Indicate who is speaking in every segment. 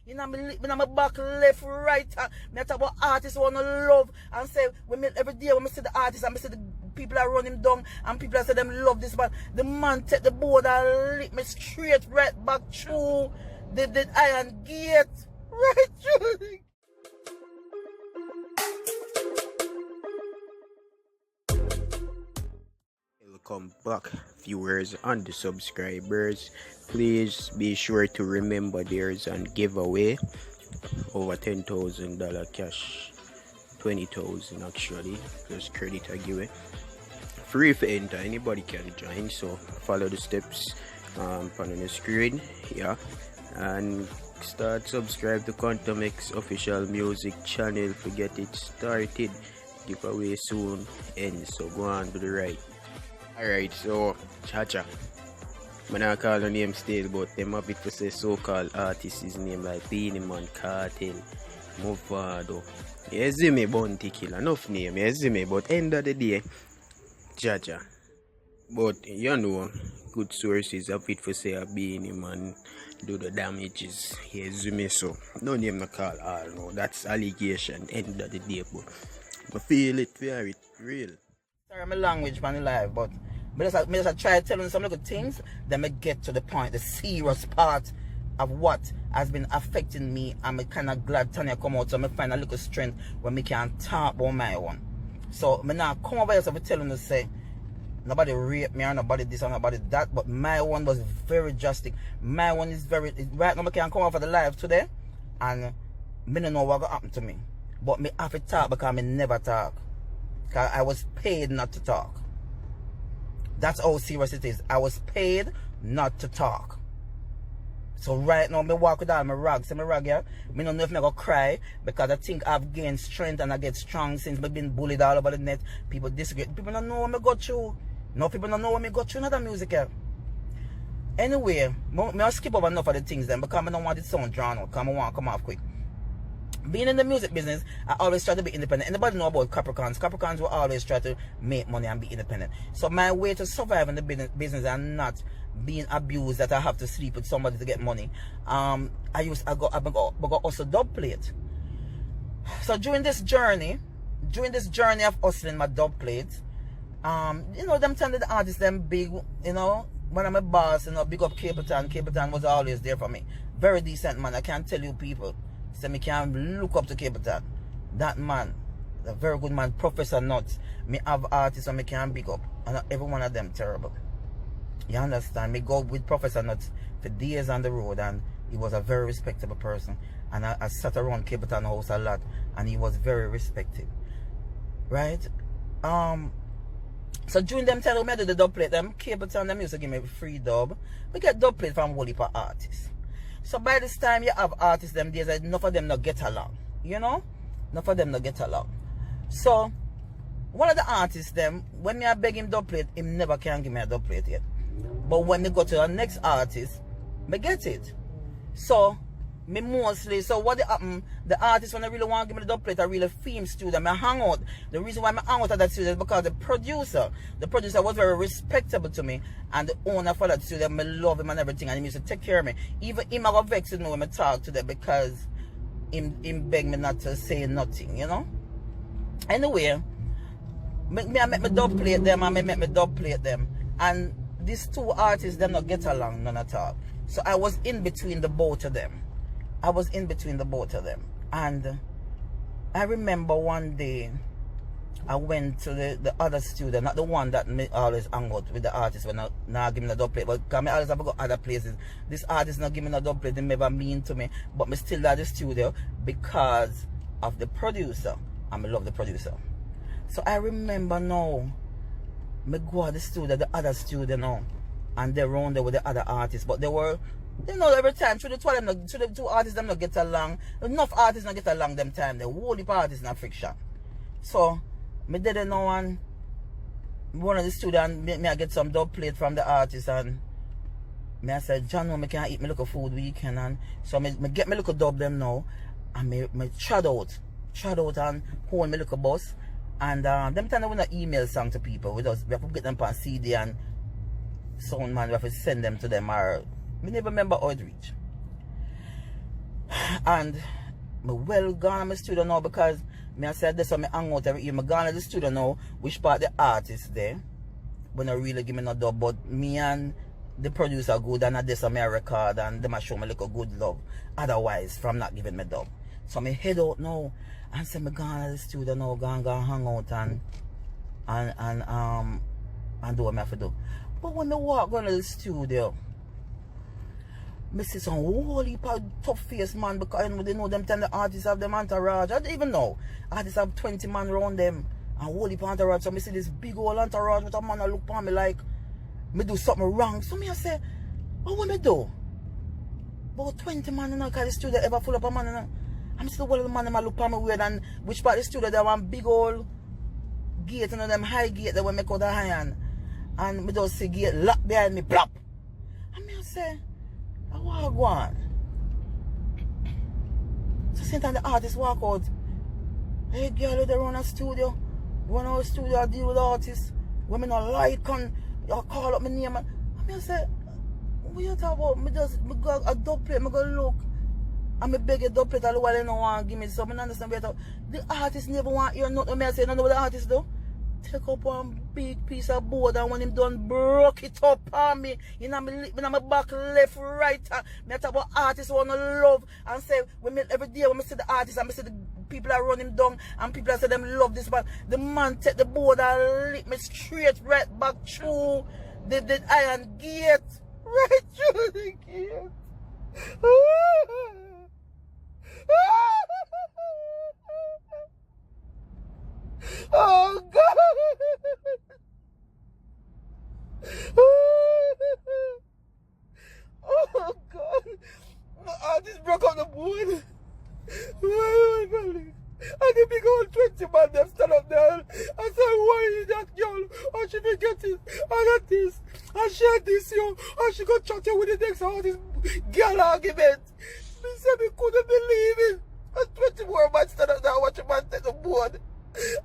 Speaker 1: You know, me my back, left, right. Me talk about artists who wanna love and say every day when I see the artists and I see the people that run him down and people that say them love this man. The man take the board and lick me straight right back through the iron gate. Right through.
Speaker 2: Welcome back, viewers and the subscribers. Please be sure to remember there's a giveaway over $10,000 cash, 20,000 actually, plus credit I give it. Free for enter, anybody can join, so follow the steps on the screen, yeah, and start subscribe to Quantum Mix official music channel to get it started. Giveaway soon ends, so go on to the right. Alright, so Chacha, I'm not call the name still, but them have it to say so-called artist is name like Beenie Man, Cartel, Movado. You see me, Bounty Killer, enough name, you see me, but end of the day, Chacha. But you know, good sources have it for say a Beenie Man do the damages. You see me, so no name no call all, no, that's allegation, end of the day, but I feel it, fear it, real.
Speaker 1: Sorry, my language, man, live, but I just try telling some little things, then I get to the point, the serious part of what has been affecting me. I'm kind of glad Tanya come out, so I find a little strength when we can talk about my one. So I now come over here and telling you, say, nobody raped me or nobody this or nobody that, but my one was very drastic. My one is very, right now I can come over the live today, and I don't know what will happen to me. But me have to talk because I never talk. Because I was paid not to talk. That's how serious it is. I was paid not to talk. So right now, I walk with all my rags. See my rag here? I don't know if I'm going to cry because I think I've gained strength and I get strong since I've been bullied all over the net. People disagree. People don't know what I go through. No, people don't know what I go through in other music here. Anyway, I'll skip over enough of the things then because I don't want it sound drawn out because I want to come off quick. Being in the music business, I always try to be independent. Anybody know about Capricorns? Capricorns will always try to make money and be independent. So my way to survive in the business and not being abused that I have to sleep with somebody to get money. I go also dub plate. So during this journey of hustling my dub plate, you know, them telling the artists them big, you know, when I'm a boss, you know, big up Capleton. Capleton was always there for me. Very decent man, I can't tell you people. So me can look up to Capleton. That man, a very good man, Professor Nuts. Me have artists and me can big up. And every one of them terrible. You understand? Me go with Professor Nuts for days on the road and he was a very respectable person. And I sat around Capleton house a lot and he was very respected. Right? So during them time when I do the dub plate, them Capleton them used to give me free dub. We get dub plate from Wull for artists. So by this time you have artists them days, enough of them not get along. You know? Enough of them not get along. So one of the artists them, when me I beg him dub plate, him never can give me a dub plate yet. But when they go to the next artist, me get it. So me mostly, so what happened, the artist when I really want to give me the dub plate, I really film studio, I hang out. The reason why I hang out at that studio is because the producer was very respectable to me, and the owner for that studio, I love him and everything, and he used to take care of me. Even him I got vexed with me when I talk to them because him beg me not to say nothing, you know. Anyway, I make my dub plate them, and these two artists them not get along none at all. So I was in between the both of them. And I remember one day I went to the other studio, not the one that me always hang out with the artist when I give me the dub plate, but because I always have to go other places. This artist not give me the dub plate, they never mean to me, but me still at the studio because of the producer. And I love the producer. So I remember now, me go to the studio, the other studio now, and they're around there with the other artists, but they were, you know, every time through the two artists them not get along. Enough artists not get along them time. The whole heap artists not friction. So me didn't know one of the studio and me I get some dub plate from the artist and me I said, John, no, me can't eat me look food weekend, and so me get me look dub them now and me trod out and hold me look bus and them time we not email song to people. We have to get them on CD and sound man, we have to send them to them, or I never remember how it reach. And me well gone to my studio now because me I said this so me hang out every year. Me gone to the studio now, which part the artist there. But not really give me no dub, but me and the producer good and I this on my record and them a show me like a good love. Otherwise, from not giving me dub. So me head out now and say me gone to the studio now, go hang out and do what me have to do. But when me walk going to the studio, me see some whole heap of tough face man because they know them 10 the artists have them entourage. I don't even know. Artists have 20 man around them and whole heap of entourage. So me see this big old entourage with a man that look upon me like me do something wrong. So me I say, what will me do? About 20 man, you know, because the studio ever full up a man, you know. I'm still one of the man that look upon me weird and which part of the studio there one big old gate, you know, them high gate that we make out the iron. And me just see gate lock behind me, plop. And me I say, I want to go on. So same time the artist walk out. Hey girl, they run a studio. Run our studio, I deal with artists. When me not like and you call up my name and I say, what you talk about? Me go a dub plate, me go look. And me beg a dub plate all the while they don't want to give me something. I understand better. The artist never want hear nothing. Me I say, none of the artist do. Take up one big piece of board and when him done broke it up on me, you know my back left, right. Me talk about artists who wanna love and say when me every day when me see the artists and me see the people that run him down and people that say them love this man, the man take the board and lick me straight right back through the iron gate. Right through the gate. Oh God! Oh God! I just broke up the board. Oh my God! And the big old 20 man them stand up there and say, why is that girl? Oh, she forget it. I got this. I share this, yo. Oh, she got chat with the next all this girl argument. Me say me couldn't believe it. And 20 more man stand up there watch a man take the board.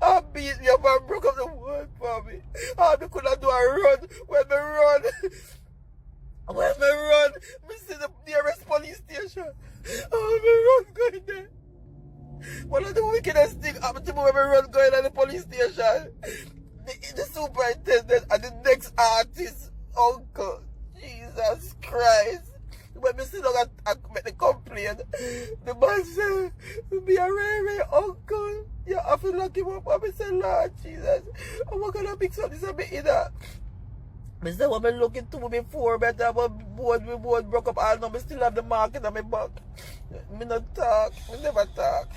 Speaker 1: I beat me up and broke up the wood for me. I could not do a run. When me run, me see the nearest police station. Oh, me run going there. One of the wickedest things happened to me when me run going to the police station. The superintendent and the next artist, uncle. Jesus Christ. When me sit down and make the complaint, the man said, be a rare uncle. You have to lock him up. And I said, Lord Jesus, I'm not going to mix up this a bit either. I said, what I'm looking to before, but I was board broke up all now. I still have the mark in my back. Me not talk. Me never talk.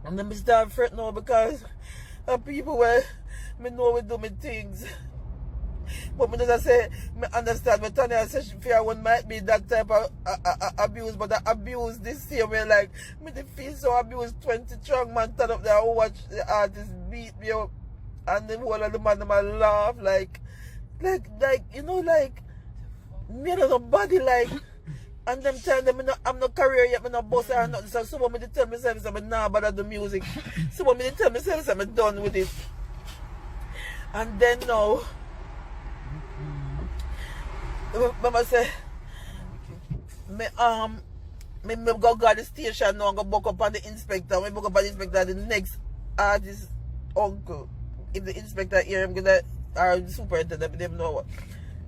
Speaker 1: And then I start fretting now because people where me know we do me things. But me just say, me understand, but Tanya says fear one might be that type of abuse, but the abuse this same way, like, me the feel so abused, 20 strong man turn up there and watch the artist beat me up, and then one of the man them a laugh, like, you know, like, me and nobody, like, and them tell them I'm not career yet, me not boss or nothing, so someone me tell myself, so I'm not bother the music, someone me tell myself, so I'm done with it, and then now, Mama say, me go the station now and go book up on the inspector. Me book up on the inspector, the next artist uncle. If the inspector hear him gonna or the superintendent, them know what.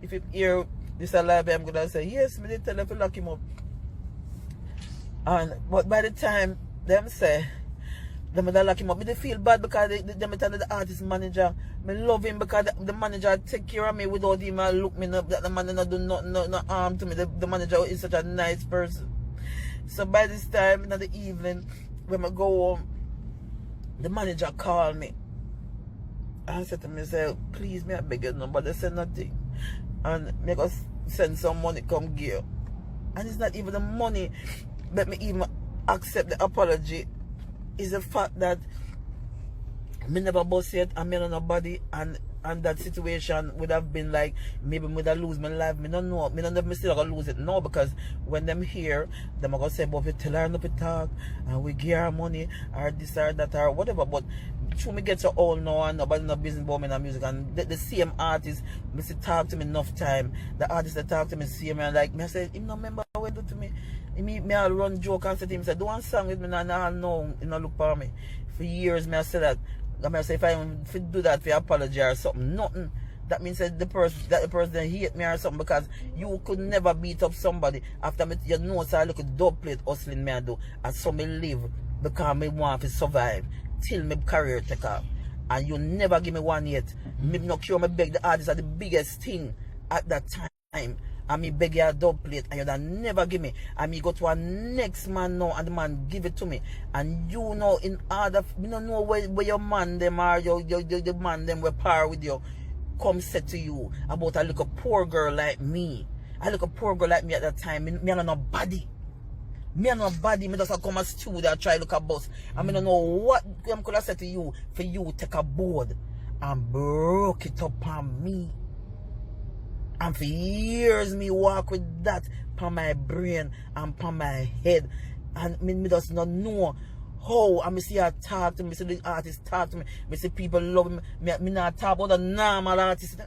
Speaker 1: If he hear this alive, I'm gonna say, yes, me did tell them to lock him up. But by the time them say them they lock him up, me they feel bad because them tell the artist manager. Me love him because the manager take care of me without him look me up that the man not do no harm to me. The manager is such a nice person. So by this time in the evening when I go home, the manager called me. I said to myself, please me I beg you, nobody say nothing. And me go send some money come give. And it's not even the money that me even accept the apology. Is the fact that me never bust yet and me not nobody and that situation would have been like maybe me would have lose my life. Me don't know. Me don't know if me still gonna lose it now because when them hear, them are gonna say, but we tell her not to talk and we give her money or this or that or whatever. But through me get so old now and nobody no business about me in music and the same artist me say talk to me enough time. The artist that talk to me see me and like me I say him no remember what do to me? Me I run joke and say to him, say, do one song with me now, no, you know, look for me. For years, me I say that. I say if I do that, if I apologize or something, nothing. That means that the person hate me or something, because you could never beat up somebody after me, you know, so I look at dub plate hustling me I do, and so me live because me want to survive till my career take off. And you never give me one yet. Me no cure, me beg the artists are the biggest thing at that time. And me beg you a dub plate and you don't never give me. And me go to a next man now and the man give it to me. And you know, in order, me don't know where your man them are, the man them will par with you, come say to you about a little poor girl like me. A little poor girl like me at that time, me have no body. Me have no body, me just come a studio and try look a bus. And me don't know what I'm gonna say to you for you take a board and broke it up on me. And for years me walk with that on my brain and on my head. And me just not know how. And me see her talk to me, see the artist talk to me, me see people love me. Me not talk about the normal artist.